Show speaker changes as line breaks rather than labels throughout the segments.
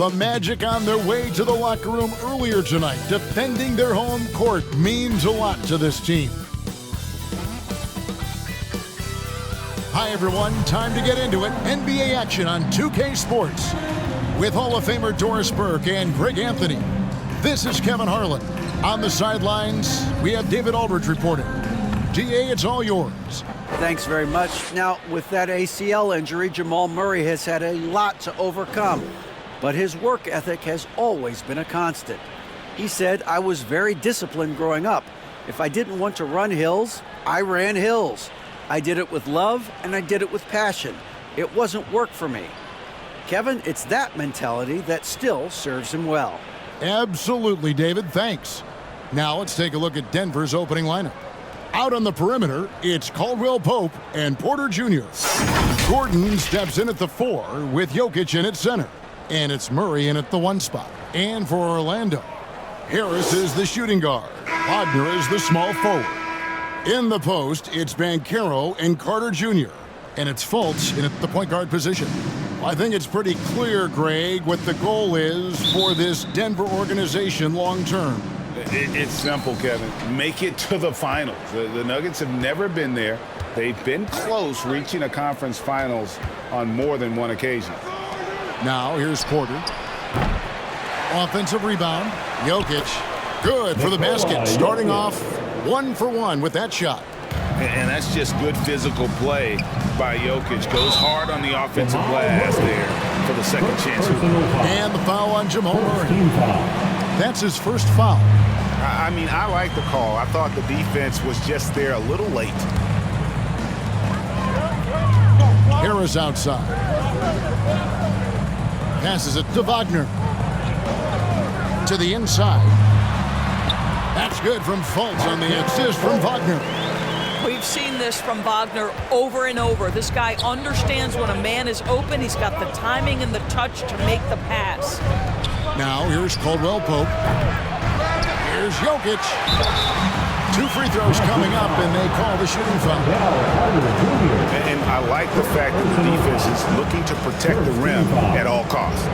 The Magic on their way to the locker room earlier tonight. Defending their home court means a lot to this team. Hi, everyone. Time to get into it. NBA action on 2K Sports. With Hall of Famer Doris Burke and Greg Anthony. This is Kevin Harlan. On the sidelines, we have David Aldridge reporting. DA, it's all yours.
Thanks very much. Now, with that ACL injury, Jamal Murray has had a lot to overcome. But his work ethic has always been a constant. He said, "I was very disciplined growing up. If I didn't want to run hills, I ran hills. I did it with love and I did it with passion. It wasn't work for me." Kevin, it's that mentality that still serves him well.
Absolutely, David. Thanks. Now let's take a look at Denver's opening lineup. Out on the perimeter, it's Caldwell Pope and Porter Jr. Gordon steps in at the 4 with Jokic in at center. And it's Murray in at the 1 spot. And for Orlando, Harris is the shooting guard. Wagner is the small forward. In the post, it's Banchero and Carter Jr. And it's Fultz in at the point guard position. I think it's pretty clear, Greg, what the goal is for this Denver organization long term.
It's simple, Kevin. Make it to the finals. The Nuggets have never been there. They've been close reaching a conference finals on more than one occasion.
Now here's Porter. Offensive rebound. Jokic. Good for the basket. Starting off 1 for 1 with that shot.
And that's just good physical play by Jokic. Goes hard on the offensive glass there for the second chance.
And the foul on Jamal Murray. That's his first foul.
I mean, I like the call. I thought the defense was just there a little late.
Harris outside. Passes it to Wagner. To the inside. That's good from Fultz on the assist from Wagner.
We've seen this from Wagner over and over. This guy understands when a man is open. He's got the timing and the touch to make the pass.
Now here's Caldwell Pope. Here's Jokic. 2 free throws coming up, and they call the shooting foul.
And I like the fact that the defense is looking to protect the rim at all costs.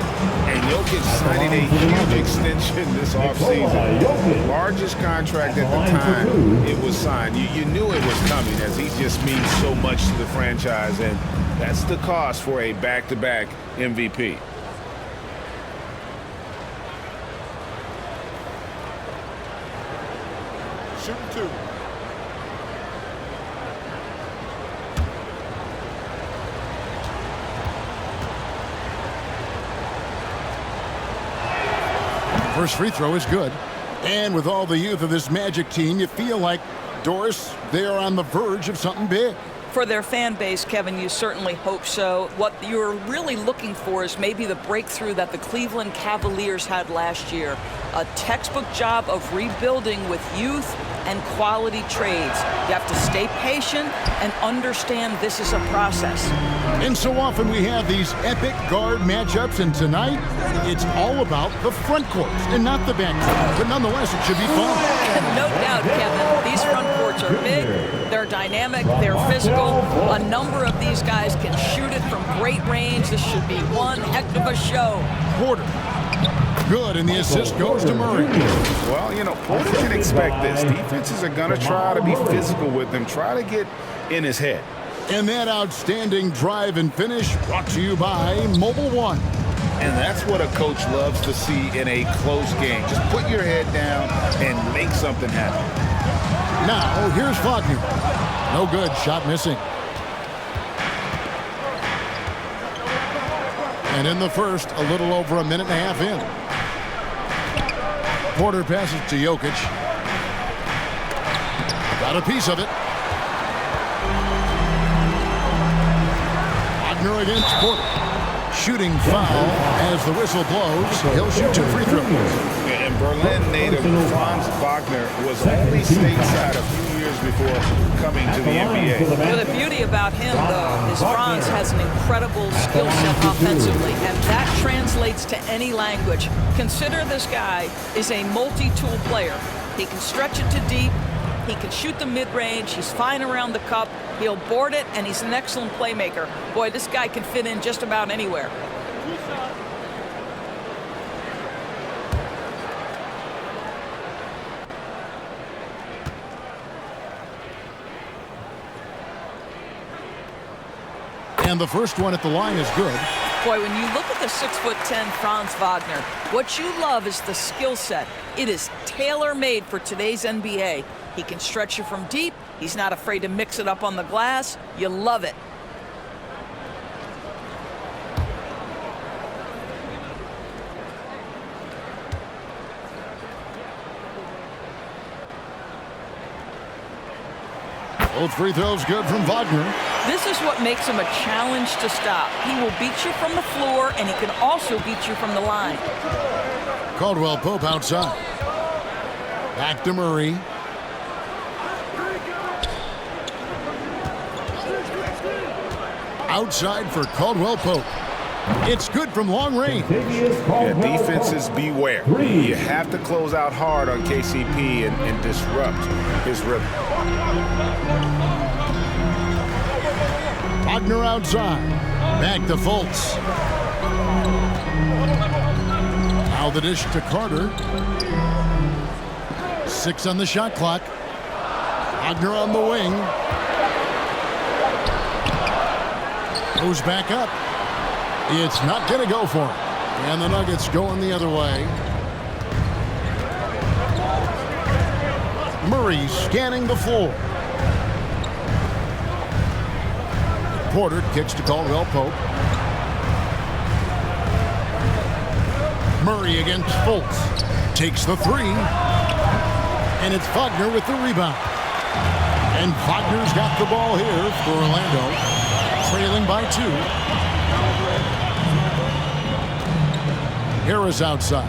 And Jokic signing a huge extension this offseason. Largest contract at the time it was signed. You knew it was coming, as he just means so much to the franchise, and that's the cost for a back-to-back MVP.
Shooting 2. First free throw is good. And with all the youth of this Magic team, you feel like, Doris, they are on the verge of something big.
For their fan base, Kevin, you certainly hope so. What you're really looking for is maybe the breakthrough that the Cleveland Cavaliers had last year. A textbook job of rebuilding with youth and quality trades. You have to stay patient and understand this is a process.
And so often we have these epic guard matchups, and tonight it's all about the front court and not the back court. But nonetheless, it should be fun.
No doubt, Kevin. These front courts are big, they're dynamic, they're physical. A number of these guys can shoot it from great range. This should be one heck of a show.
Porter. Good, and the assist goes to Murray.
Well, you know, Porter can expect this. Defenses are going to try to be physical with him, try to get in his head.
And that outstanding drive and finish brought to you by Mobile One.
And that's what a coach loves to see in a close game. Just put your head down and make something happen.
Now, here's Wagner. No good, shot missing. And in the first, a little over a minute and a half in. Porter passes to Jokic. Got a piece of it. Wagner against Porter. Shooting foul as the whistle blows. He'll shoot 2 free throws.
And Berlin native Franz Wagner was only stateside a few years before coming to the NBA.
Well, the beauty about him, though, is Franz has an incredible skill set offensively, and that translates to any language. Consider this guy is a multi-tool player. He can stretch it to deep. He can shoot the mid-range. He's fine around the cup. He'll board it, and he's an excellent playmaker. Boy, this guy can fit in just about anywhere.
And the first one at the line is good.
Boy, when you look at the 6'10" Franz Wagner, what you love is the skill set. It is tailor-made for today's NBA. He can stretch you from deep. He's not afraid to mix it up on the glass. You love it.
Both free throws good from Wagner.
This is what makes him a challenge to stop. He will beat you from the floor, and he can also beat you from the line.
Caldwell Pope outside. Back to Murray. Outside for Caldwell Pope. It's good from long range.
Yeah, defenses beware. You have to close out hard on KCP and disrupt his rhythm.
Wagner outside. Back to Fultz. Now the dish to Carter. 6 on the shot clock. Wagner on the wing. Goes back up. It's not going to go for him. And the Nuggets going the other way. Murray scanning the floor. Porter kicks to Caldwell Pope. Murray against Fultz. Takes the three. And it's Wagner with the rebound. And Wagner's got the ball here for Orlando. Trailing by 2. Harris outside.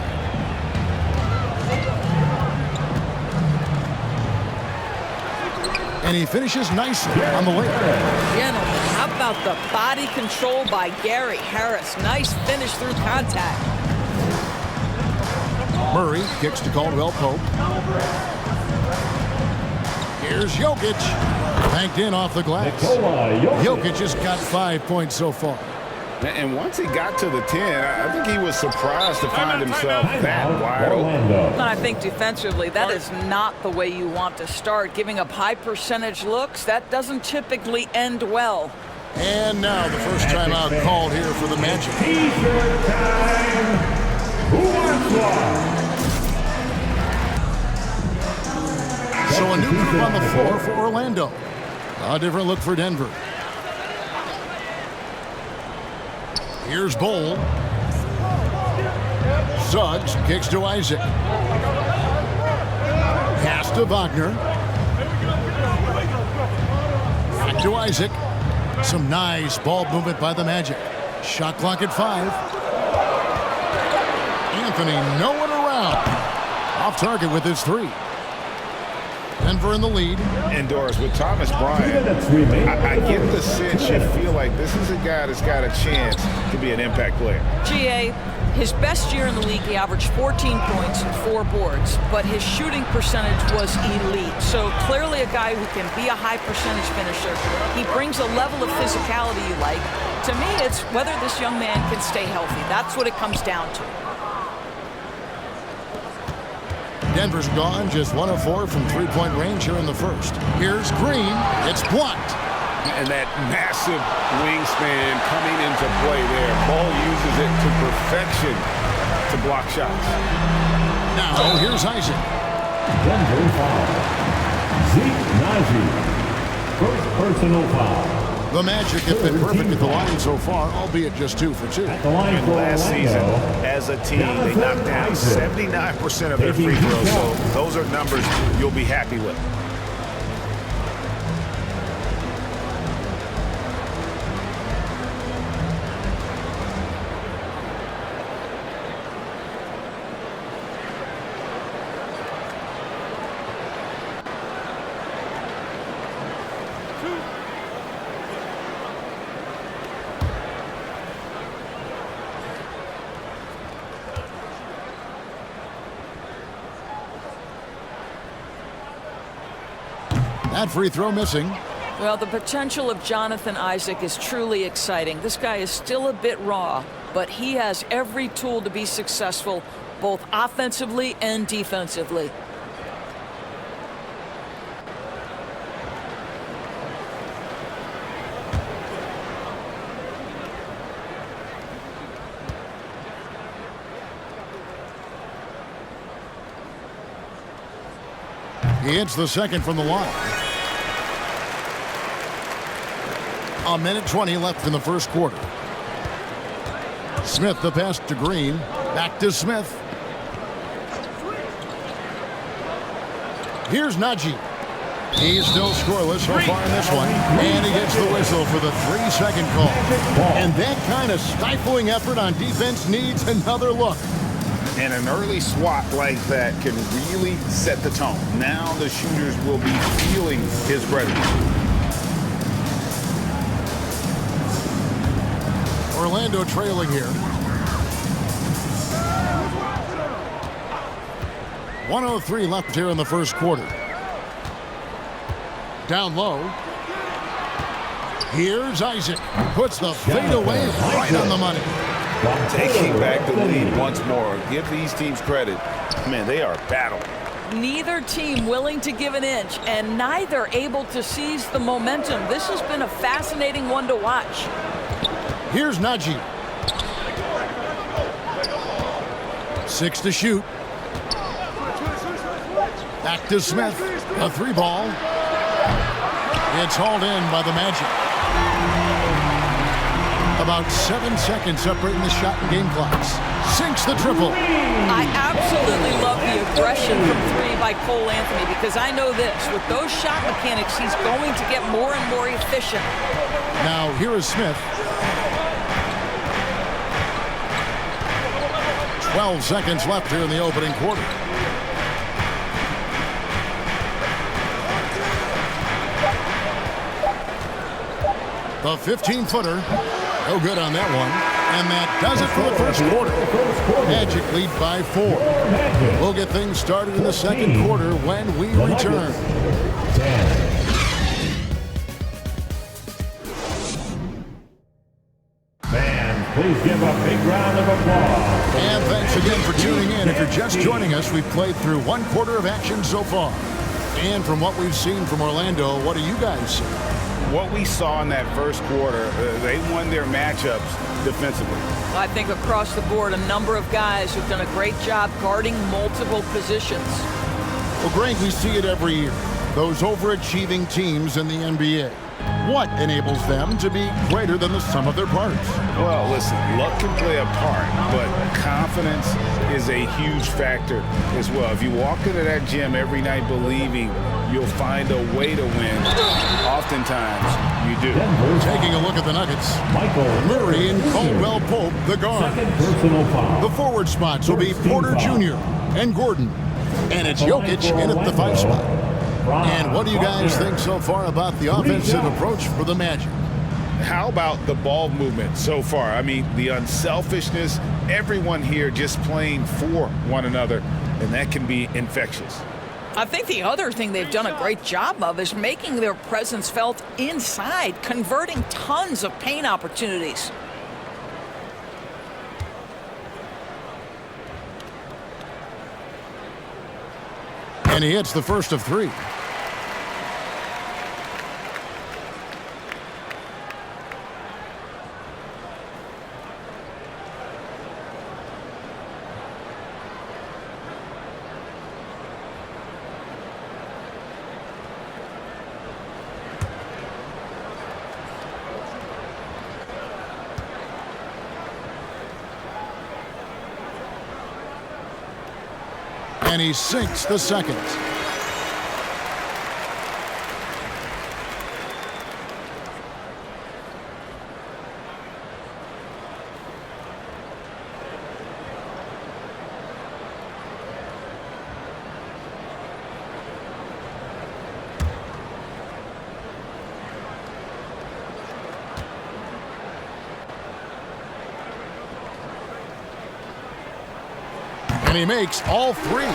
And he finishes nicely on the layup.
Gentlemen, how about the body control by Gary Harris? Nice finish through contact.
Murray kicks to Caldwell Pope. Here's Jokic. Banked in off the glass. Jokic has got 5 points so far.
And once he got to the 10, I think he was surprised to find himself that wide open.
And I think defensively, that is not the way you want to start. Giving up high percentage looks, that doesn't typically end well.
And now the first timeout called here for the Magic. So a new group on the floor for Orlando. A different look for Denver. Here's Bowl. Suggs kicks to Isaac. Pass to Wagner. Back to Isaac. Some nice ball movement by the Magic. Shot clock at 5. Anthony nowhere around. Off target with his 3. Denver in the lead.
And Doris, with Thomas Bryant, I get the sense you feel like this is a guy that's got a chance to be an impact player.
GA, his best year in the league, he averaged 14 points and 4 boards, but his shooting percentage was elite. So clearly a guy who can be a high percentage finisher. He brings a level of physicality you like. To me, it's whether this young man can stay healthy. That's what it comes down to.
Denver's gone just 1 of 4 from three-point range here in the first. Here's Green. It's blocked.
And that massive wingspan coming into play there. Ball uses it to perfection to block shots.
Now here's Isaac.
Denver foul. Zeke Naji. First personal foul.
The Magic have been perfect at the line so far, albeit just 2 for 2.
At the line
And
for
last season,
Orlando,
as a team, they knocked down 79% of their free throws. So those are numbers you'll be happy with.
That free throw missing.
Well, the potential of Jonathan Isaac is truly exciting. This guy is still a bit raw, but he has every tool to be successful, both offensively and defensively.
He hits the second from the line. 1:20 left in the first quarter. Smith the pass to Green. Back to Smith. Here's Najee. He's still scoreless so far in this one. And he gets the whistle for the 3-second call. And that kind of stifling effort on defense needs another look.
And an early swat like that can really set the tone. Now the shooters will be feeling his presence.
Orlando trailing here. 1:03 left here in the first quarter. Down low. Here's Isaac. Puts the fadeaway right on the money.
Taking back the lead once more. Give these teams credit. Man, they are battling.
Neither team willing to give an inch, and neither able to seize the momentum. This has been a fascinating one to watch.
Here's Najee. 6 to shoot. Back to Smith. A 3-ball. It's hauled in by the Magic. About 7 seconds separating the shot and game clocks. Sinks the triple.
I absolutely love the aggression from 3 by Cole Anthony, because I know this. With those shot mechanics, he's going to get more and more efficient.
Now here is Smith. 12 seconds left here in the opening quarter. The 15-footer. No good on that one. And that does it for the first quarter. Magic lead by 4. We'll get things started in the second quarter when we return.
Fans, please give a big round of applause.
And thanks again for tuning in. If you're just joining us, we've played through 1 quarter of action so far. And from what we've seen from Orlando, what do you guys see?
What we saw in that first quarter, they won their matchups defensively.
I think across the board, a number of guys who've done a great job guarding multiple positions.
Well, Greg, we see it every year. Those overachieving teams in the NBA. What enables them to be greater than the sum of their parts?
Well, listen, luck can play a part, but confidence is a huge factor as well. If you walk into that gym every night believing you'll find a way to win, oftentimes you do.
Taking a look at the Nuggets. Murray and Caldwell Pope, the guards. The forward spots will be Porter Jr. and Gordon. And it's Jokic in at the 5 spot. And what do you guys think so far about the offensive approach for the Magic?
How about the ball movement so far? I mean, the unselfishness, everyone here just playing for one another, and that can be infectious.
I think the other thing they've done a great job of is making their presence felt inside, converting tons of paint opportunities.
And he hits the first of 3. And he sinks the second. And he makes all 3.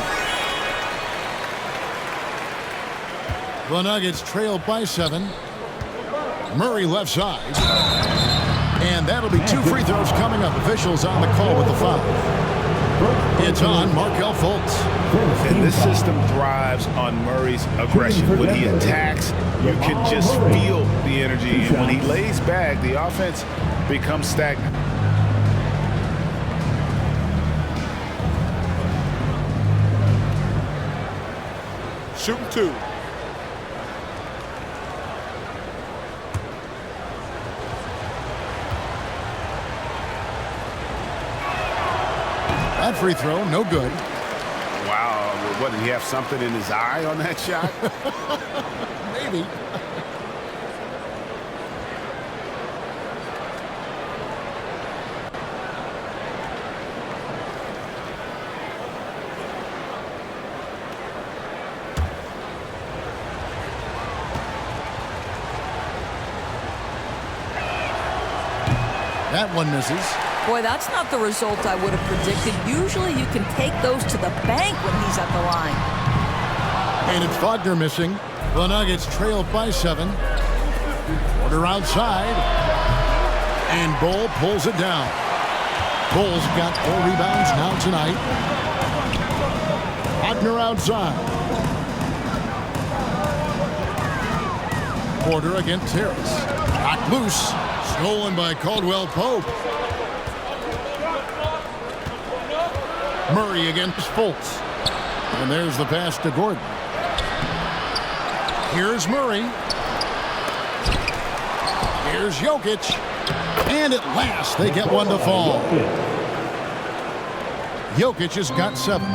The Nuggets trail by 7. Murray left side. And that'll be 2 free throws coming up. Officials on the call with the foul. It's on Markelle Fultz.
And this system thrives on Murray's aggression. When he attacks, you can just feel the energy. And when he lays back, the offense becomes stagnant. shooting 2.
That free throw, no good.
Wow, what, did he have something in his eye on that shot?
Maybe. That one misses.
Boy, that's not the result I would have predicted. Usually you can take those to the bank when he's at the line.
And it's Wagner missing. The Nuggets trailed by 7. Porter outside. And Bull pulls it down. Bull's got 4 rebounds now tonight. Wagner outside. Porter against Harris. Got loose. Stolen by Caldwell Pope. Murray against Fultz. And there's the pass to Gordon. Here's Murray. Here's Jokic. And at last, they get one to fall. Jokic has got 7.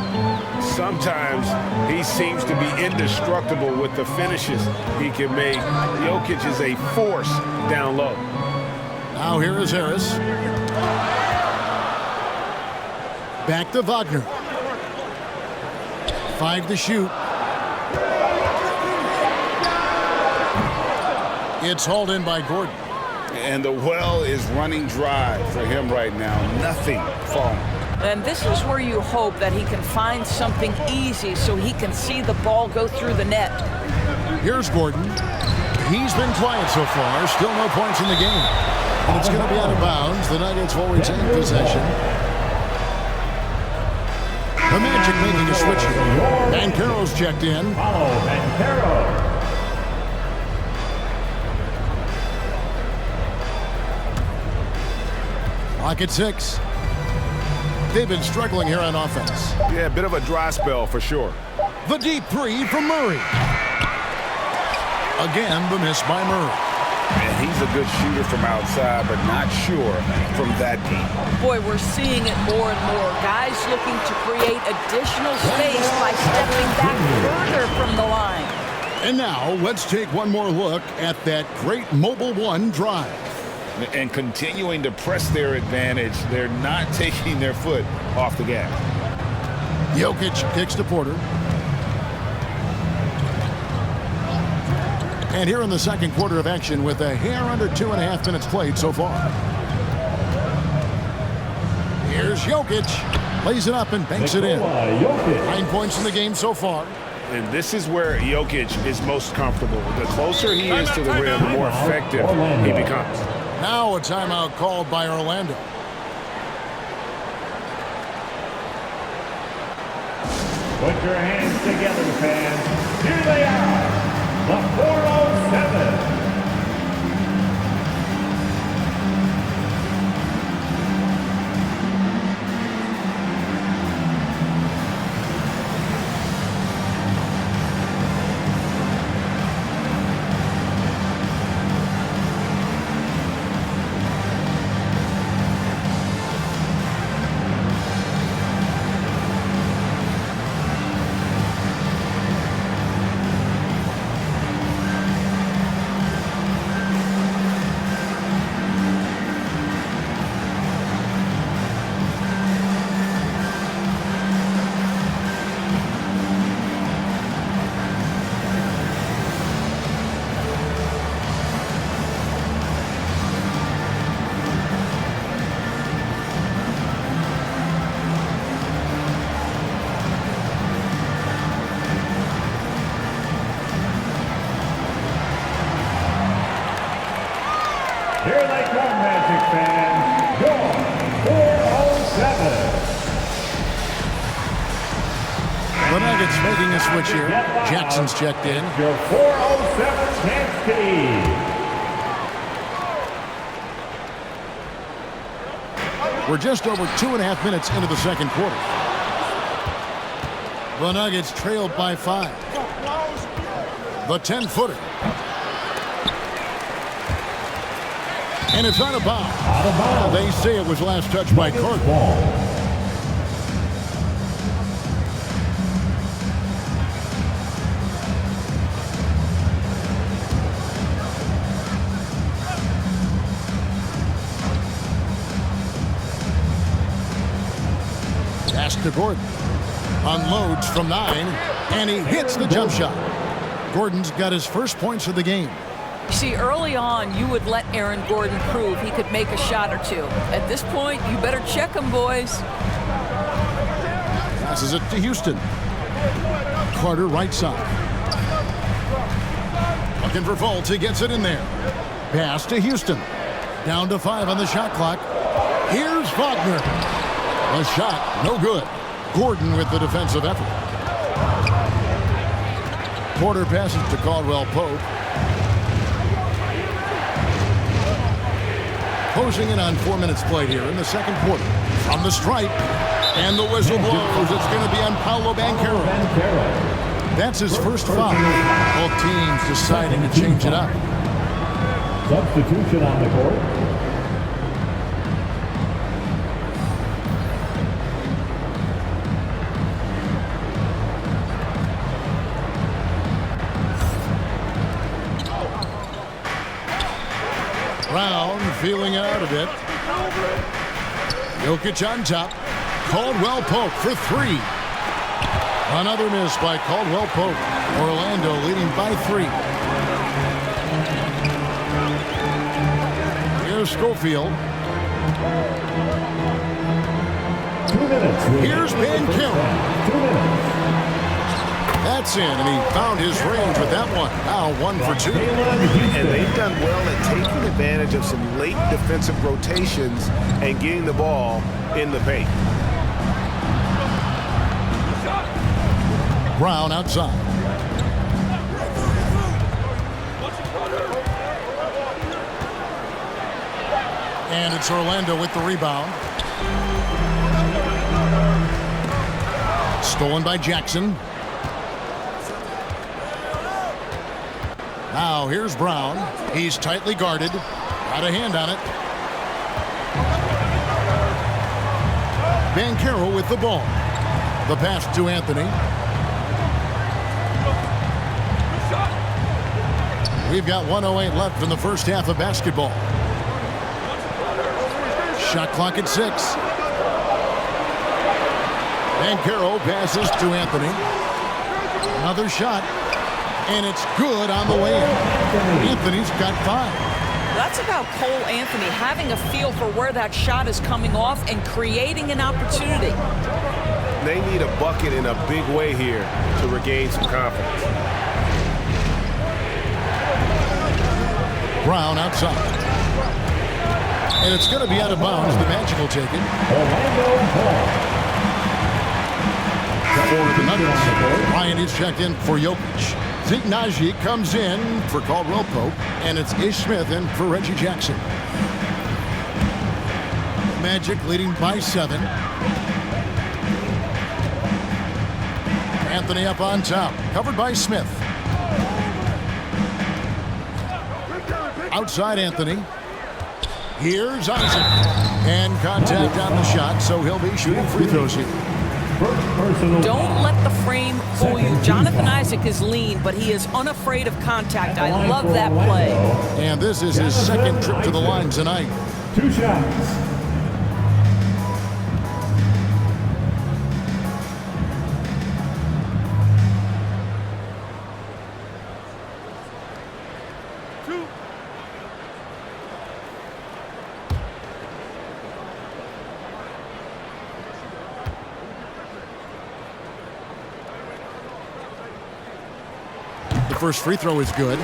Sometimes he seems to be indestructible with the finishes he can make. Jokic is a force down low.
Now here is Harris. Back to Wagner. 5 to shoot. It's hauled in by Gordon.
And the well is running dry for him right now. Nothing falling.
And this is where you hope that he can find something easy so he can see the ball go through the net.
Here's Gordon. He's been quiet so far. Still no points in the game. And it's going to be out of bounds. The Nuggets will retain possession. The Magic making a switch here. Banchero's checked in.
Follow Banchero.
Clock at 6. They've been struggling here on offense.
Yeah, a bit of a dry spell for sure.
The deep 3 from Murray. Again, the miss by Murray.
And he's a good shooter from outside, but not sure from that deep.
Boy, we're seeing it more and more. Guys looking to create additional space by stepping back further from the line.
And now, let's take one more look at that great Mobile One drive.
And continuing to press their advantage, they're not taking their foot off the gas.
Jokic kicks to Porter. And here in the second quarter of action with a hair under 2.5 minutes played so far. Here's Jokic. Plays it up and banks it in. 9 points in the game so far.
And this is where Jokic is most comfortable. The closer he is to the rim, the more effective he becomes.
Now a timeout called by Orlando.
Put your hands together, fans. Here they are, the 407. Here they come, Magic fans. Your 407.
The Nuggets making a switch here. Jackson's checked in.
Your 407 chance team.
We're just over 2.5 minutes into the second quarter. The Nuggets trailed by 5. The 10-footer. And it's out of bounds. They say it was last touched by Carter. Pass to Gordon. Unloads from 9, and he hits the jump shot. Gordon's got his first points of the game.
See, early on, you would let Aaron Gordon prove he could make a shot or two. At this point, you better check him, boys.
Passes it to Houston. Carter right side. Looking for Fultz. He gets it in there. Pass to Houston. Down to 5 on the shot clock. Here's Wagner. A shot, no good. Gordon with the defensive effort. Porter passes to Caldwell Pope. Closing in on 4 minutes played here in the second quarter. From the stripe, and the whistle blows. It's going to be on Paolo Banchero. That's his first foul. Both teams deciding to change it up.
Substitution on the court.
Brown feeling it out a bit. Jokic on top. Caldwell Pope for 3. Another miss by Caldwell Pope. Orlando leading by 3. Here's Schofield.
2 minutes.
Here's Banchero.
2 minutes.
That's in, and he found his range with that one. Now 1 for 2.
And they've done well at taking advantage of some late defensive rotations and getting the ball in the paint.
Brown outside. And it's Orlando with the rebound. Stolen by Jackson. Now here's Brown. He's tightly guarded. Got a hand on it. Banchero with the ball. The pass to Anthony. We've got 1:08 left in the first half of basketball. Shot clock at 6. Banchero passes to Anthony. Another shot. And it's good on the way in. Anthony's got 5.
That's about Cole Anthony having a feel for where that shot is coming off and creating an opportunity.
They need a bucket in a big way here to regain some confidence.
Brown outside. And it's going to be out of bounds. The Magic will take it. For the Nuggets, Ryan is checked in for Jokic. Zeke Naji comes in for Caldwell Pope, and it's Ish Smith in for Reggie Jackson. Magic leading by 7. Anthony up on top, covered by Smith. Outside Anthony. Here's Isaac. And contact on the shot, so he'll be shooting free throws here.
Don't let the frame fool you. Jonathan Isaac is lean, but he is unafraid of contact. I love that play.
And this is his second trip to the line tonight.
2 shots.
The first free throw is good.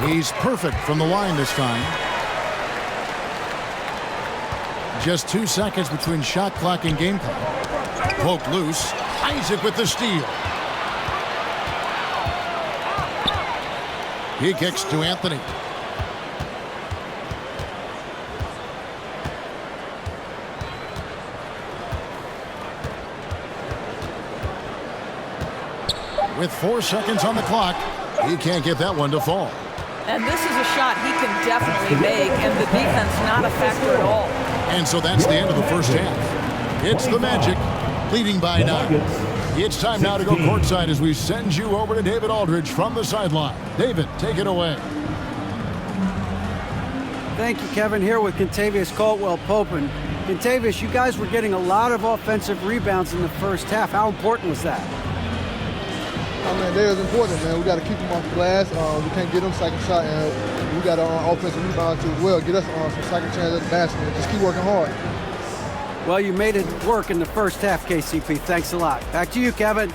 He's perfect from the line this time. Just 2 seconds between shot clock and game clock. Poked loose. Isaac with the steal. He kicks to Anthony. With 4 seconds on the clock, he can't get that one to fall.
And this is a shot he can definitely make, and the defense not a factor at all.
And so that's the end of the first half. It's the Magic, leading by 9. It's time now to go courtside as we send you over to David Aldridge from the sideline. David, take it away.
Thank you, Kevin. Here with Kentavious Caldwell-Pope. And Kentavious, you guys were getting a lot of offensive rebounds in the first half. How important was that?
Oh, man, that is important, man. We got to keep them off the glass. We can't get them second shot, and we got to offensive rebound too as well. Get us some second chance at the basket, and just keep working hard.
Well, you made it work in the first half, KCP. Thanks a lot. Back to you, Kevin.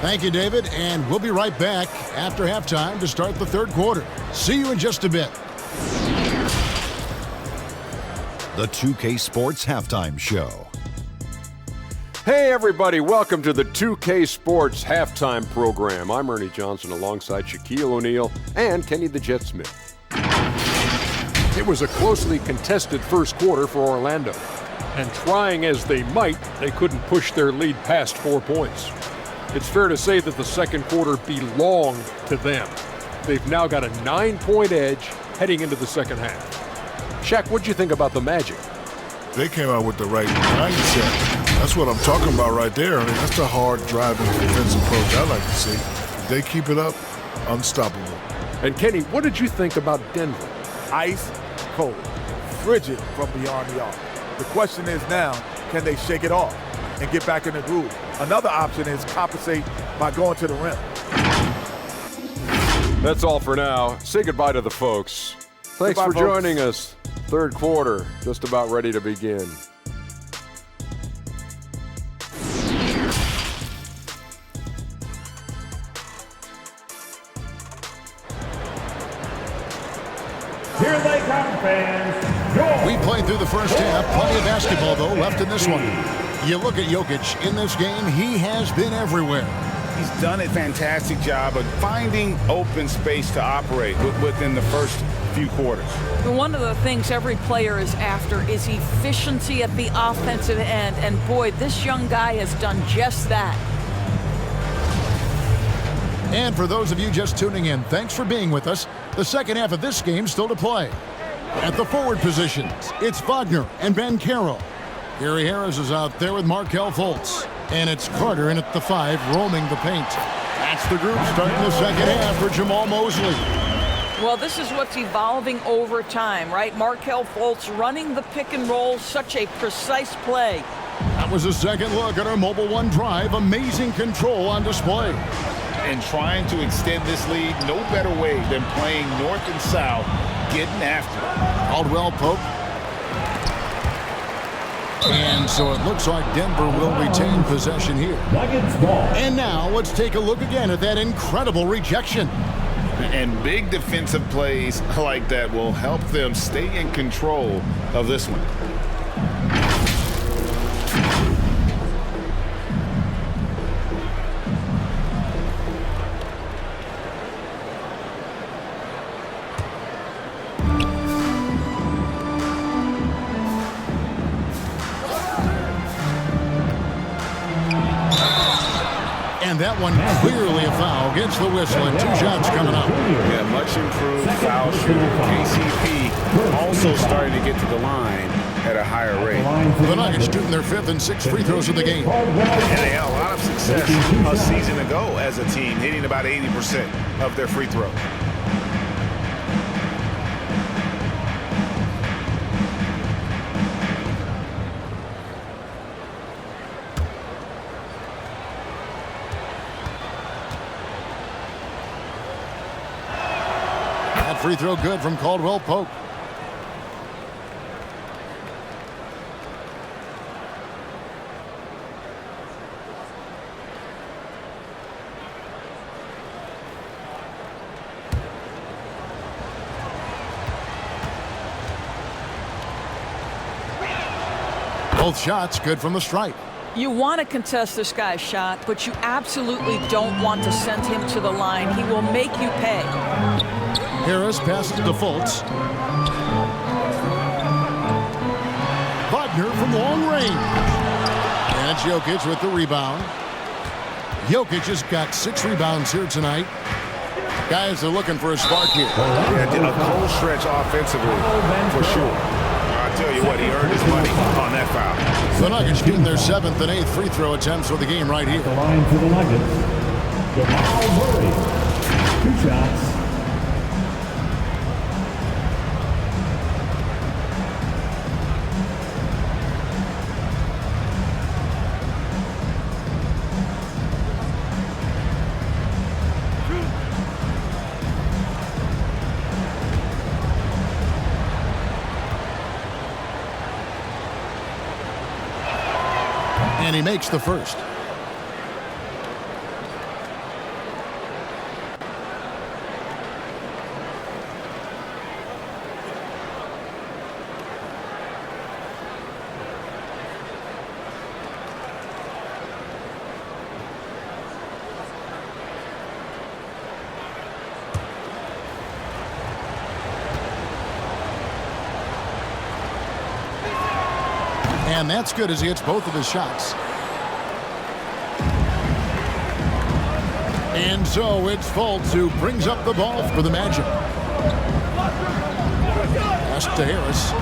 Thank you, David, and we'll be right back after halftime to start the third quarter. See you in just a bit.
The 2K Sports Halftime Show.
Hey everybody, welcome to the 2K Sports Halftime Program. I'm Ernie Johnson alongside Shaquille O'Neal and Kenny the Jet Smith. It was a closely contested first quarter for Orlando, and trying as they might, they couldn't push their lead past 4 points. It's fair to say that the second quarter belonged to them. They've now got a 9-point edge heading into the second half. Shaq, what'd you think about the Magic?
They came out with the right mindset. That's what I'm talking about right there. I mean, that's the hard driving defensive approach I like to see. If they keep it up, unstoppable.
And Kenny, what did you think about Denver?
Ice cold, frigid from beyond the arc. The question is now, can they shake it off and get back in the groove? Another option is compensate by going to the rim.
That's all for now. Say goodbye to the folks. Thanks
Goodbye,
for
folks.
joining us. Third quarter, just about ready to begin.
Here they come, fans.
We played through the first half. Plenty of basketball, though, left in this one. You look at Jokic in this game, he has been everywhere.
He's done a fantastic job of finding open space to operate within the first few quarters.
One of the things every player is after is efficiency at the offensive end, and boy, this young guy has done just that.
And for those of you just tuning in, thanks for being with us. The second half of this game still to play. At the forward positions, it's Wagner and Banchero. Gary Harris is out there with Markelle Fultz. And it's Carter in at the 5, roaming the paint. That's the group starting the second half for Jamal Mosley.
Well, this is what's evolving over time, right? Markelle Fultz running the pick and roll, such a precise play.
That was a second look at our Mobile One drive. Amazing control on display.
And trying to extend this lead, no better way than playing north and south, getting after it.
Caldwell-Pope. And so it looks like Denver will retain possession here.
Nuggets ball.
And now let's take a look again at that incredible rejection.
And big defensive plays like that will help them stay in control of this one.
And that one clearly a foul. Gets the whistle and 2 shots coming up.
Yeah, much improved foul shooter. KCP also starting to get to the line at a higher rate.
The Nuggets shooting their 5th and 6th free throws of the game.
And they had a lot of success a season ago as a team, hitting about 80% of their free throws.
That free throw good from Caldwell-Pope. Both shots good from the stripe.
You want to contest this guy's shot, but you absolutely don't want to send him to the line. He will make you pay.
Harris passes to Fultz. Wagner from long range. And it's Jokic with the rebound. Jokic has got 6 rebounds here tonight. Guys are looking for a spark here.
Yeah, a cold stretch offensively, for sure. I'll tell you what, he earned his money on that foul.
The Nuggets getting their 7th and 8th free throw attempts for the game right here.
The line for the Nuggets, Jamal Murray. 2 shots.
And he makes the first. And that's good as he hits both of his shots. And so it's Fultz who brings up the ball for the Magic. Pass to Harris.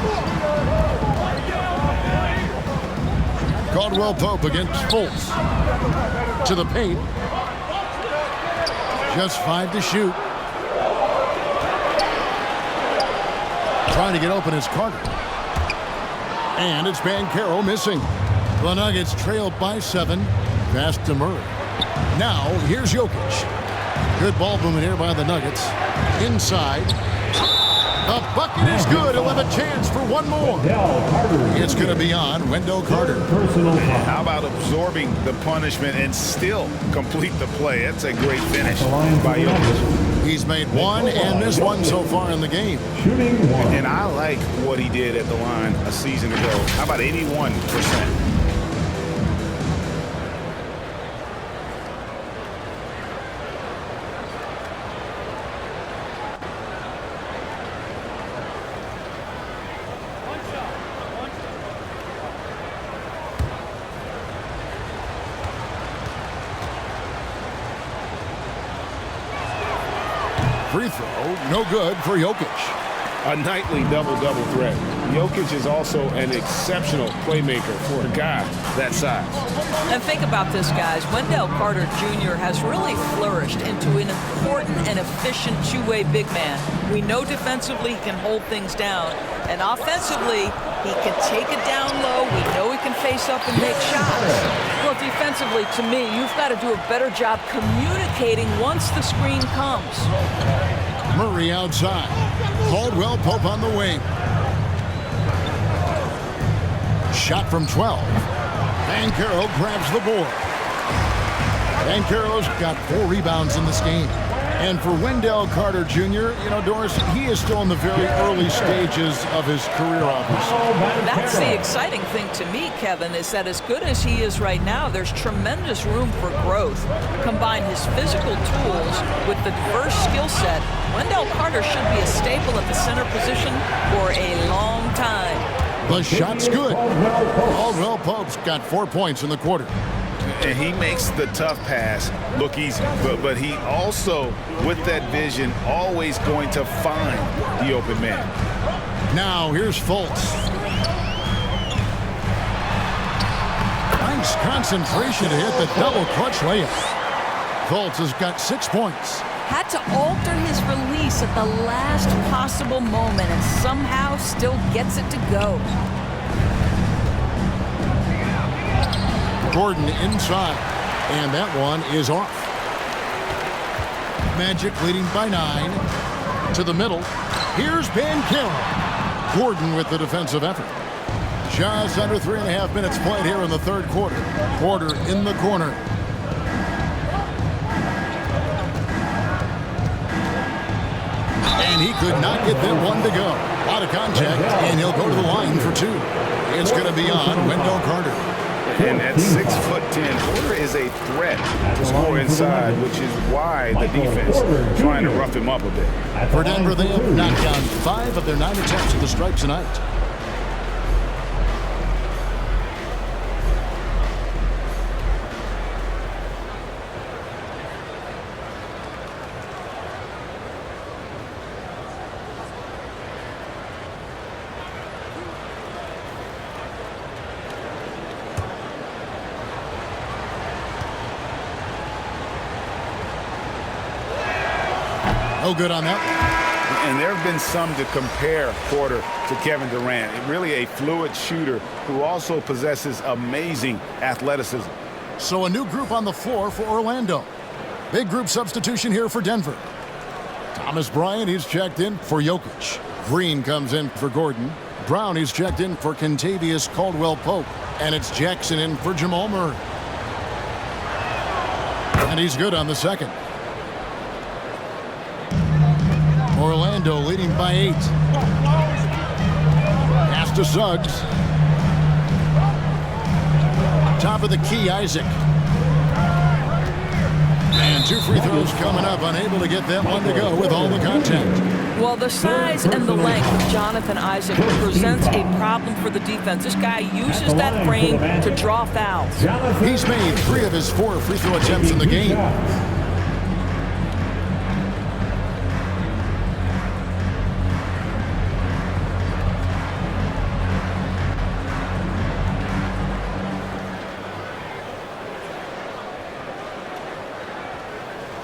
Caldwell Pope against Fultz. To the paint. Just 5 to shoot. Trying to get open is Carter. And it's Banchero missing. The Nuggets trailed by 7. Pass to Murray. Now, here's Jokic. Good ball movement here by the Nuggets. Inside. The bucket is good. He'll have a chance for one more. It's going to be on Wendell Carter.
How about absorbing the punishment and still complete the play? That's a great finish by Jokic.
He's made 1 and missed 1 so far in the game.
And I like what he did at the line a season ago. How about 81%?
Free throw, no good for Jokic.
A nightly double-double threat. Jokic is also an exceptional playmaker for a guy that size.
And think about this, guys. Wendell Carter Jr. has really flourished into an important and efficient two-way big man. We know defensively he can hold things down. And offensively, he can take it down low. We know he can face up and make shots. Well, defensively, to me, you've got to do a better job communicating once the screen comes.
Murray outside. Caldwell Pope on the wing. Shot from 12. Banchero grabs the board. Banchero's got 4 rebounds in this game. And for Wendell Carter Jr., you know, Doris, he is still in the very early stages of his career, obviously.
That's the exciting thing to me, Kevin, is that as good as he is right now, there's tremendous room for growth. Combine his physical tools with the diverse skill set, Wendell Carter should be a staple at the center position for a long time.
The shot's good. Caldwell Pope's got 4 points in the quarter.
And he makes the tough pass look easy. But he also, with that vision, always going to find the open man.
Now, here's Fultz. Nice concentration to hit the double clutch layup. Fultz has got 6 points.
Had to alter his release at the last possible moment and somehow still gets it to go.
Gordon inside, and that one is off. Magic leading by 9. To the middle. Here's Banchero. Gordon with the defensive effort. Just under 3.5 minutes played here in the third quarter. Porter in the corner. And he could not get that one to go. Out of contact, and he'll go to the line for 2. It's going to be on Wendell Carter.
And at 6'10", Porter is a threat to score inside, which is why the defense is trying to rough him up a bit.
For Denver, they have knocked down 5 of their 9 attempts at the stripe tonight. No good on that.
And there have been some to compare Porter to Kevin Durant. Really a fluid shooter who also possesses amazing athleticism.
So a new group on the floor for Orlando. Big group substitution here for Denver. Thomas Bryant, he's checked in for Jokic. Green comes in for Gordon. Brown, he's checked in for Kentavious Caldwell-Pope. And it's Jackson in for Jamal Murray. And he's good on the second. Orlando leading by 8. Pass to Suggs. Top of the key, Isaac. And 2 free throws coming up. Unable to get that one to go with all the contact.
Well, the size and the length of Jonathan Isaac presents a problem for the defense. This guy uses that frame to draw fouls.
He's made 3 of his 4 free throw attempts in the game.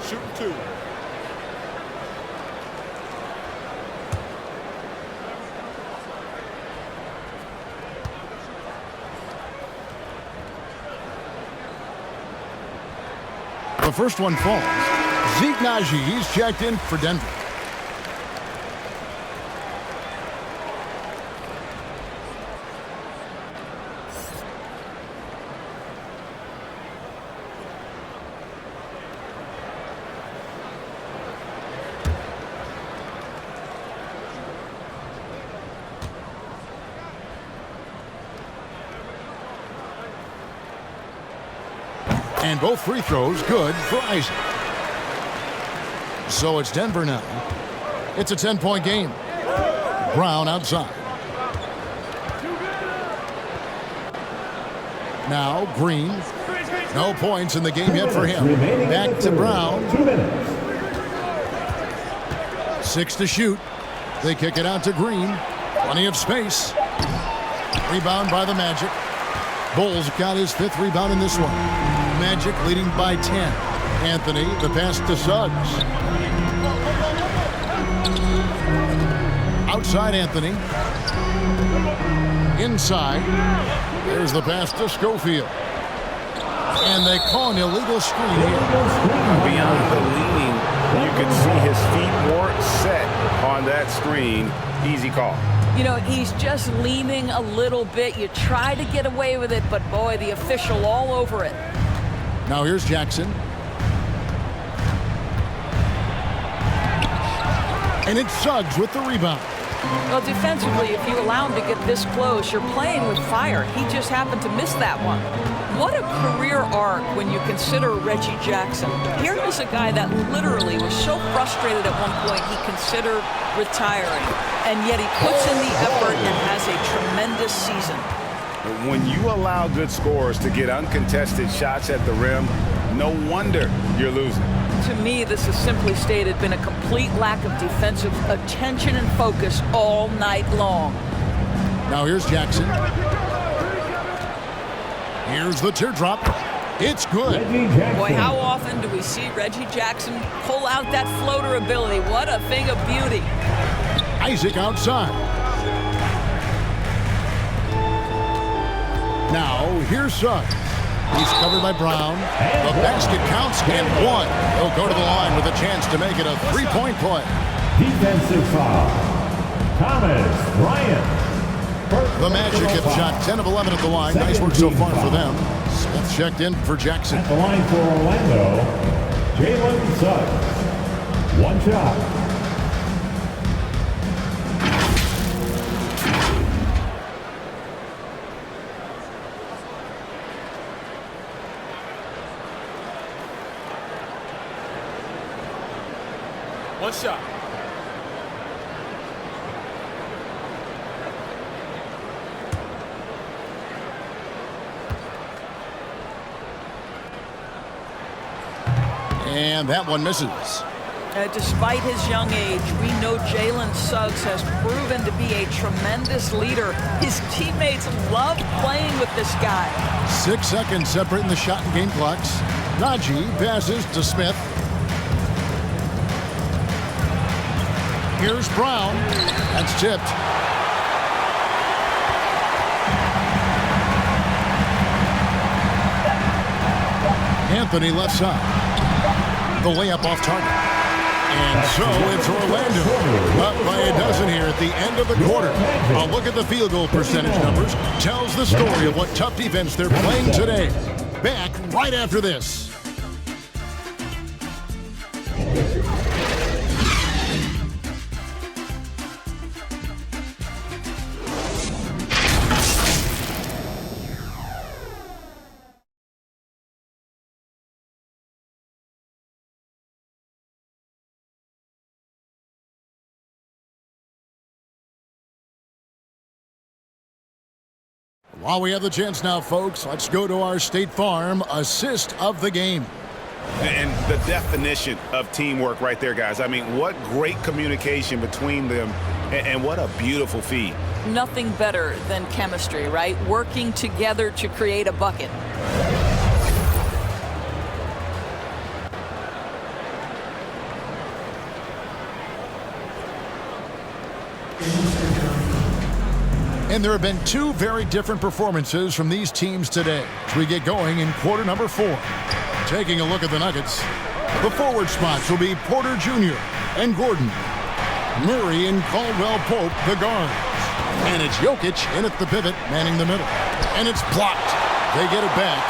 Shooting 2.
The first one falls. Zeke Naji, he's checked in for Denver. And both free throws good for Isaac. So it's Denver now. It's a 10-point game. Brown outside. Now Green. No points in the game yet for him. Back to Brown. 6 to shoot. They kick it out to Green. Plenty of space. Rebound by the Magic. Bulls got his 5th rebound in this one. Magic leading by 10. Anthony, the pass to Suggs. Outside Anthony. Inside. There's the pass to Schofield. And they call an illegal screen here.
Beyond the leaning, you can see his feet more set on that screen. Easy call.
You know, he's just leaning a little bit. You try to get away with it, but boy, the official all over it.
Now here's Jackson. And it's Suggs with the rebound.
Well, defensively, if you allow him to get this close, you're playing with fire. He just happened to miss that one. What a career arc when you consider Reggie Jackson. Here is a guy that literally was so frustrated at one point he considered retiring. And yet he puts in the effort and has a tremendous season.
When you allow good scorers to get uncontested shots at the rim, no wonder you're losing.
To me, this has simply stated been a complete lack of defensive attention and focus all night long.
Now here's Jackson. Here's the teardrop. It's good.
Boy, how often do we see Reggie Jackson pull out that floater ability? What a thing of beauty.
Isaac outside. Now here's Suggs. He's covered by Brown. The basket counts and 1. He'll go to the line with a chance to make it a 3-point play.
Defensive foul. Thomas Bryant.
The Magic have shot 10 of 11 at the line. Nice work so far for them. Smith checked in for Jackson.
At the line for Orlando, Jalen Suggs. 1 shot.
One shot.
And that one misses.
Despite his young age, we know Jalen Suggs has proven to be a tremendous leader. His teammates love playing with this guy.
6 seconds separating the shot and game clocks. Najee passes to Smith. Here's Brown. That's tipped. Anthony left side. The layup off target. And so it's Orlando up by a dozen here at the end of the quarter. A look at the field goal percentage numbers tells the story of what tough defense they're playing today. Back right after this. While we have the chance now, folks, let's go to our State Farm assist of the game.
And the definition of teamwork right there, guys. I mean, what great communication between them, and what a beautiful feed.
Nothing better than chemistry, right? Working together to create a bucket.
And there have been two very different performances from these teams today as we get going in quarter number 4. Taking a look at the Nuggets, the forward spots will be Porter Jr. and Gordon. Murray and Caldwell Pope, the guards. And it's Jokic in at the pivot, manning the middle. And it's blocked. They get it back.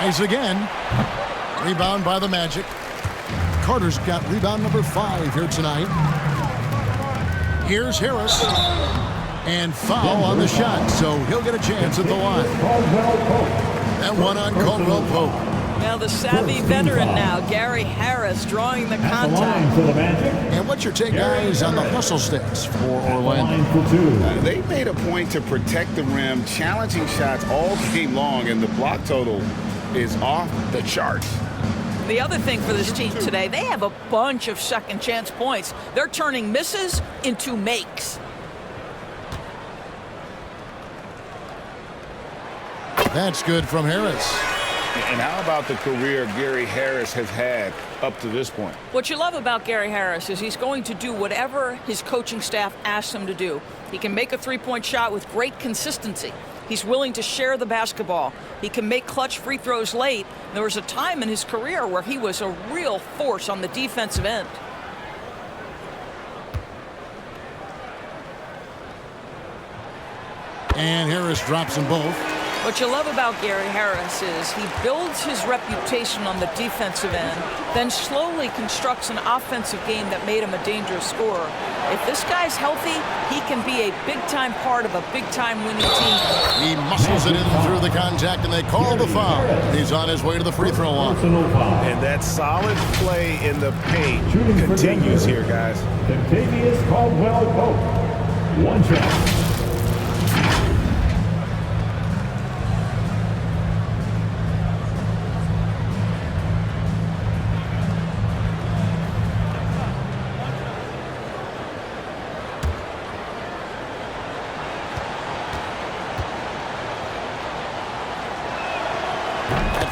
Tries again. Rebound by the Magic. Carter's got rebound number 5 here tonight. Here's Harris. And foul on the shot, so he'll get a chance at the line. That one on Caldwell Pope.
Now the savvy veteran now, Gary Harris, drawing the contact.
And what's your take, guys, on the hustle stats for Orlando?
They made a point to protect the rim, challenging shots all game long, and the block total is off the charts.
The other thing for this team today, they have a bunch of second chance points. They're turning misses into makes.
That's good from Harris.
And how about the career Gary Harris has had up to this point?
What you love about Gary Harris is he's going to do whatever his coaching staff asks him to do. He can make a three-point shot with great consistency. He's willing to share the basketball. He can make clutch free throws late. There was a time in his career where he was a real force on the defensive end.
And Harris drops them both.
What you love about Gary Harris is he builds his reputation on the defensive end, then slowly constructs an offensive game that made him a dangerous scorer. If this guy's healthy, he can be a big-time part of a big-time winning team.
He muscles it in through the contact, and they call the foul. He's on his way to the free throw line.
And that solid play in the paint continues here, guys.
Kentavious Caldwell-Pope. One shot.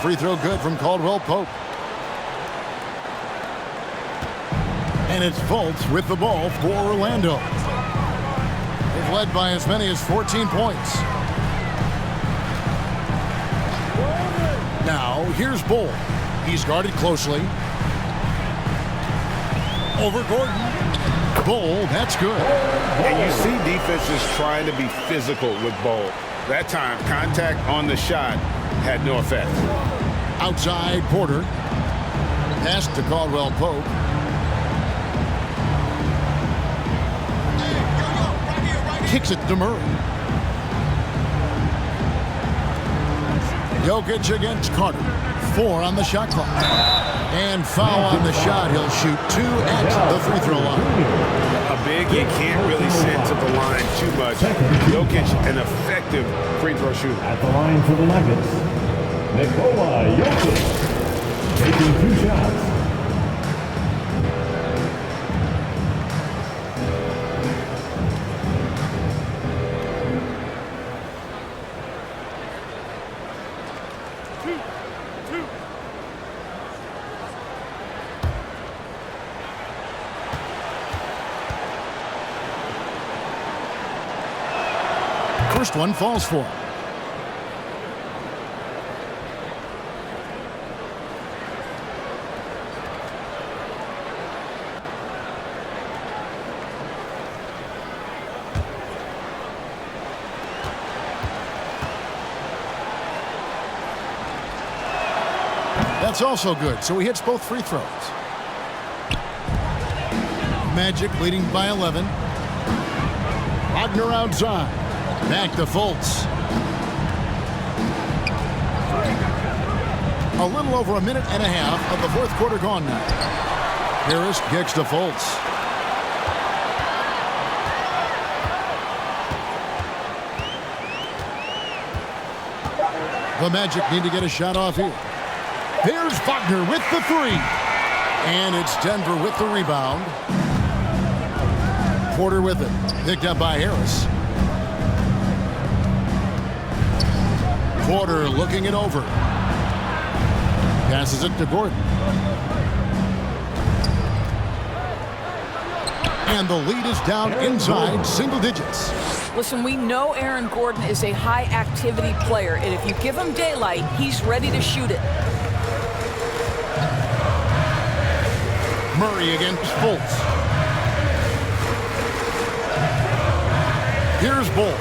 Free throw good from Caldwell Pope. And it's Fultz with the ball for Orlando. They've led by as many as 14 points. Now, here's Bull. He's guarded closely. Over Gordon. Bull, that's good.
And you see defenses trying to be physical with Bull. That time, contact on the shot had no effect.
Outside Porter. Pass to Caldwell Pope. Kicks it to Murray. Jokic against Carter. 4 on the shot clock. And foul on the shot. He'll shoot 2 at the free throw line.
A big you can't really send to the line too much. Jokic, an effective free throw shooter.
At the line for the Nuggets, Nikola Jokic, taking 2 shots.
First one falls for him. That's also good, so he hits both free throws. Magic leading by 11. Wagner outside. Back to Fultz. A little over a minute and a half of the fourth quarter gone now. Harris kicks to Fultz. The Magic need to get a shot off here. There's Wagner with the 3. And it's Denver with the rebound. Porter with it. Picked up by Harris. Porter looking it over. Passes it to Gordon. And the lead is down inside single digits.
Listen, we know Aaron Gordon is a high-activity player, and if you give him daylight, he's ready to shoot it.
Murray against Fultz. Here's Bull.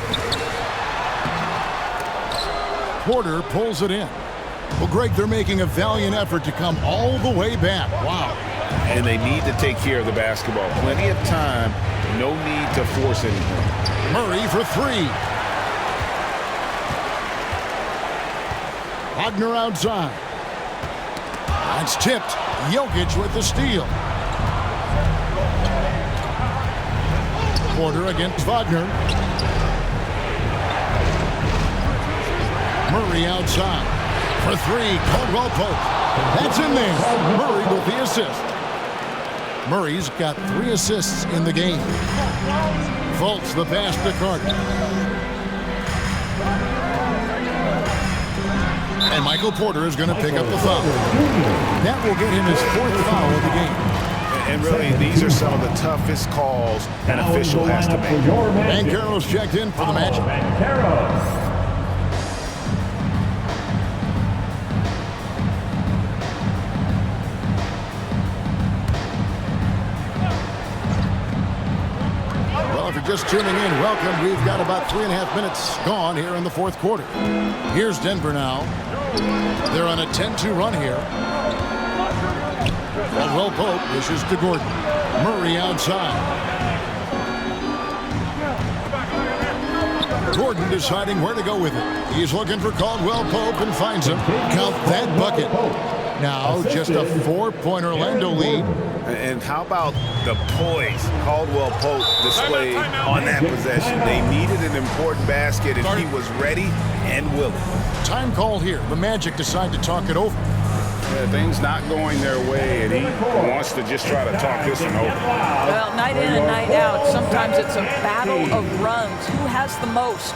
Porter pulls it in. Well, Greg, they're making a valiant effort to come all the way back. Wow.
And they need to take care of the basketball. Plenty of time. No need to force anything.
Murray for 3. Wagner outside. That's tipped. Jokic with the steal. Porter against Wagner. Murray outside for 3. Caldwell Pope. That's in there. Murray with the assist. Murray's got 3 assists in the game. Fultz the pass to Carter. And Michael Porter is going to pick up the foul. That will get him his 4th foul of the game.
And really, these are some of the toughest calls an official has to make.
Banchero's checked in for the Magic. Well, if you're just tuning in, welcome. We've got about 3.5 minutes gone here in the fourth quarter. Here's Denver now. They're on a 10-2 run here. Caldwell Pope pushes to Gordon. Murray outside. Gordon deciding where to go with it. He's looking for Caldwell Pope and finds him. Count that bucket. Now just a 4-point Orlando lead.
And how about the poise Caldwell Pope displayed on that possession? They needed an important basket, and he was ready and willing.
Time call here. The Magic decide to talk it over.
Yeah, things not going their way, and he wants to just try to talk this one over.
Well, night in and night out, sometimes it's a battle of runs. Who has the most?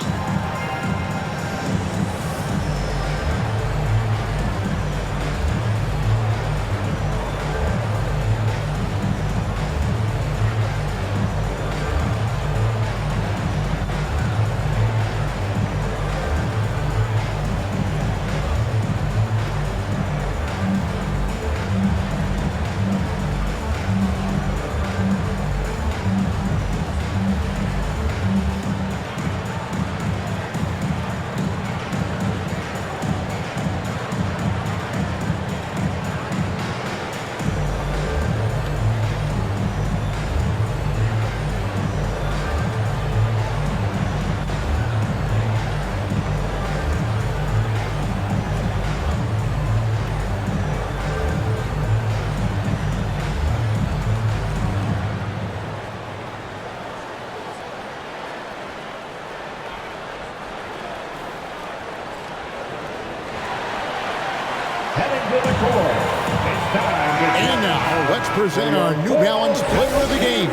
let's present our New Balance Player of the Game,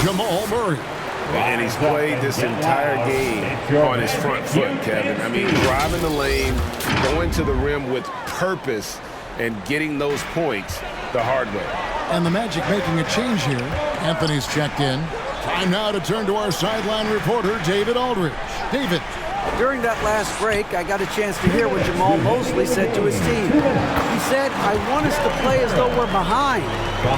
Jamal Murray.
And he's played this entire game on his front foot, Kevin. I mean, driving the lane, going to the rim with purpose, and getting those points the hard way.
And the Magic making a change here. Anthony's checked in. Time now to turn to our sideline reporter, David Aldridge. David.
During that last break, I got a chance to hear what Jamal Mosley said to his team. He said, I want us to play as though we're behind.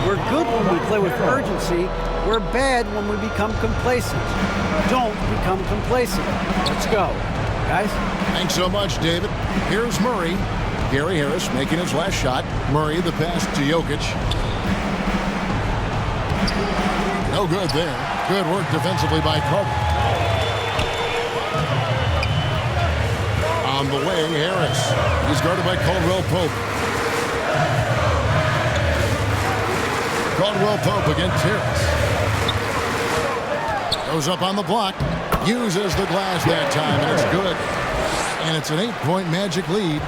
We're good when we play with urgency. We're bad when we become complacent. Don't become complacent. Let's go, guys.
Thanks so much, David. Here's Murray. Gary Harris making his last shot. Murray, the pass to Jokic. No good there. Good work defensively by Carter. On the way, Harris. He's guarded by Caldwell Pope. Caldwell Pope against Harris. Goes up on the block. Uses the glass that time, and it's good. And it's an 8-point Magic lead.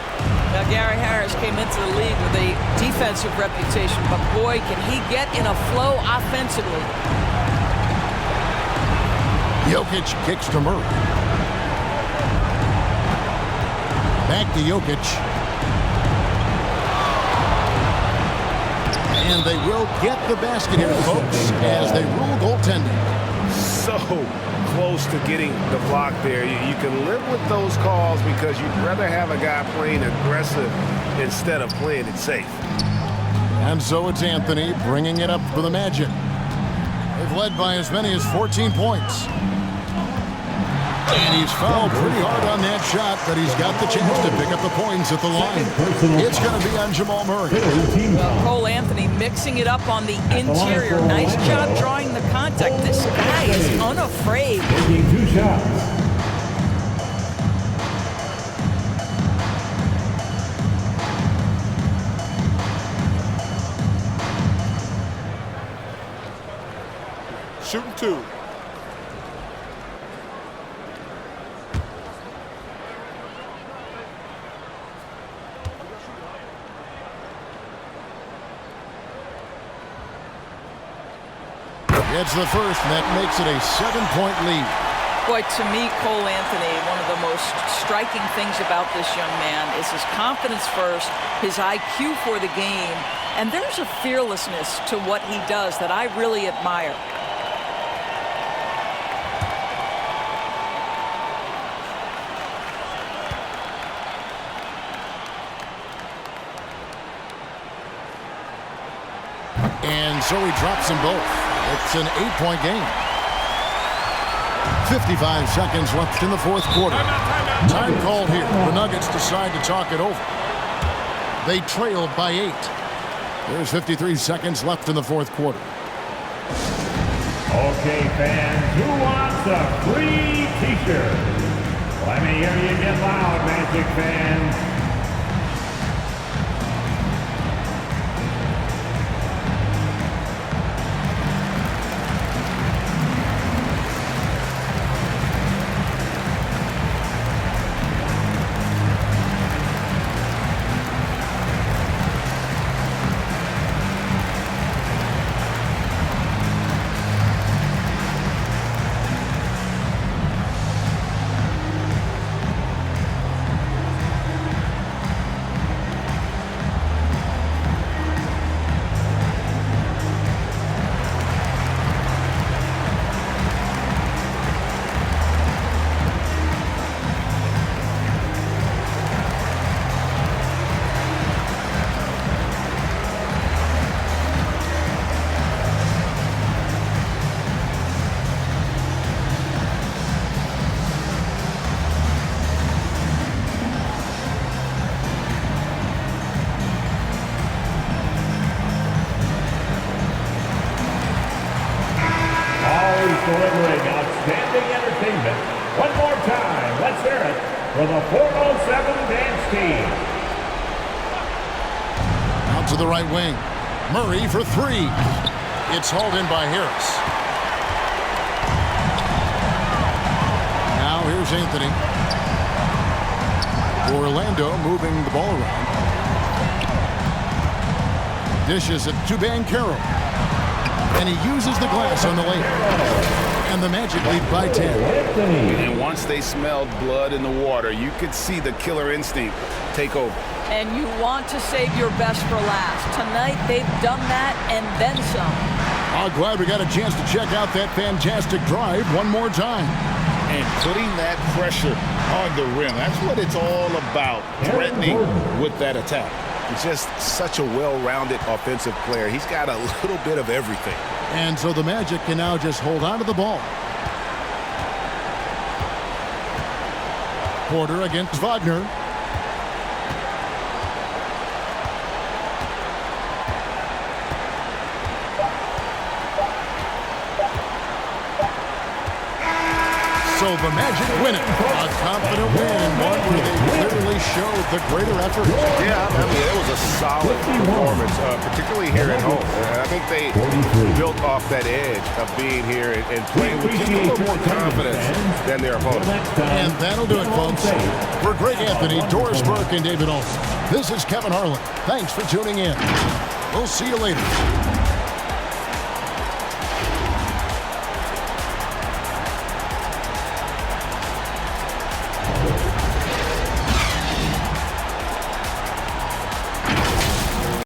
Now, Gary Harris came into the league with a defensive reputation, but boy, can he get in a flow offensively.
Jokic kicks to Murray. Back to Jokic. And they will get the basket here, folks, as they rule goaltending.
So close to getting the block there. You can live with those calls because you'd rather have a guy playing aggressive instead of playing it safe.
And so it's Anthony bringing it up for the Magic. They've led by as many as 14 points. And he's fouled pretty hard on that shot, but he's got the chance to pick up the points at the line. It's going to be on Jamal Murray.
Well, Cole Anthony mixing it up on the interior. Nice job drawing the contact. This guy is unafraid.
Taking 2 shots.
Shooting 2.
It's the first, and that makes it a 7-point lead.
Boy, to me, Cole Anthony, one of the most striking things about this young man is his confidence first, his IQ for the game, and there's a fearlessness to what he does that I really admire.
And so he drops them both. It's an 8-point game. 55 seconds left in the fourth quarter. Time called here. The Nuggets decide to talk it over. They trailed by 8. There's 53 seconds left in the fourth quarter.
Okay, fans, who wants a free t-shirt? Let me hear you get loud, Magic fans. Delivering outstanding entertainment. One more time, let's hear it for the 407 Dance Team.
Out to the right wing. Murray for 3. It's hauled in by Harris. Now here's Anthony. Orlando moving the ball around. Dishes it to Banchero. And he uses the glass on the layup. And the Magic lead by 10.
And once they smelled blood in the water, you could see the killer instinct take over.
And you want to save your best for last. Tonight, they've done that and then some.
I'm glad we got a chance to check out that fantastic drive one more time.
And putting that pressure on the rim, that's what it's all about, threatening with that attack. He's just such a well-rounded offensive player. He's got a little bit of everything.
And so the Magic can now just hold on to the ball. Porter against Wagner. So the Magic win it. A confident win, one where they clearly showed the greater effort.
Yeah, I mean, it was a solid performance, particularly here at home. I think they built off that edge of being here and playing with just a little more confidence than their opponents.
And that'll do it, folks. For Greg Anthony, Doris Burke, and David Olson, this is Kevin Harlan. Thanks for tuning in. We'll see you later.